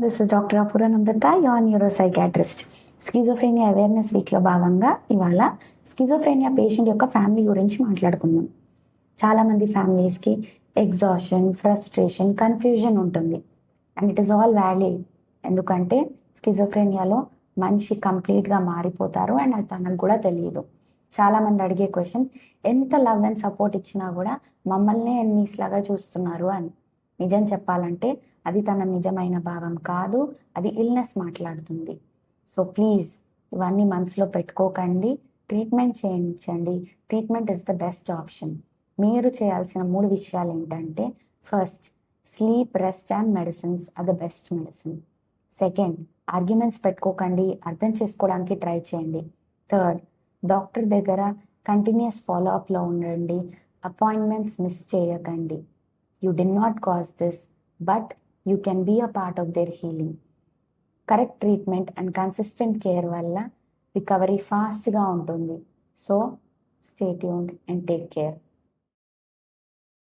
This is doctor Apoorva Nandata, your neuropsychiatrist. Schizophrenia awareness వీక్లో భాగంగా ఇవాళ స్కిజోఫ్రేనియా పేషెంట్ యొక్క ఫ్యామిలీ గురించి మాట్లాడుకుందాం. చాలామంది ఫ్యామిలీస్కి ఎగ్జాషన్, ఫ్రస్ట్రేషన్, కన్ఫ్యూజన్ ఉంటుంది. And it is all valid. ఎందుకంటే స్కిజోఫ్రేనియాలో మనిషి కంప్లీట్గా మారిపోతారు అండ్ అది తనకు కూడా తెలియదు. చాలామంది అడిగే క్వశ్చన్, ఎంత లవ్ అండ్ సపోర్ట్ ఇచ్చినా కూడా మమ్మల్నే ఎన్నీస్ లాగా చూస్తున్నారు అని. నిజం చెప్పాలంటే అది తన నిజమైన భావం కాదు, అది ఇల్నెస్ మాట్లాడుతుంది. సో ప్లీజ్ ఇవన్నీ మనసులో పెట్టుకోకండి, ట్రీట్మెంట్ చేయించండి. Treatment is the best option. మీరు చేయాల్సిన 3 విషయాలు ఏంటంటే, first, sleep, rest and medicines are the best medicine. Second, arguments పెట్టుకోకండి, అర్థం చేసుకోవడానికి ట్రై చేయండి. థర్డ్, డాక్టర్ దగ్గర కంటిన్యూస్ ఫాలోఅప్లో ఉండండి, అపాయింట్మెంట్స్ మిస్ చేయకండి. You did not cause this, but you can be a part of their healing. Correct treatment and consistent care వల్ల recovery ఫాస్ట్గా ఉంటుంది. So stay tuned and take care.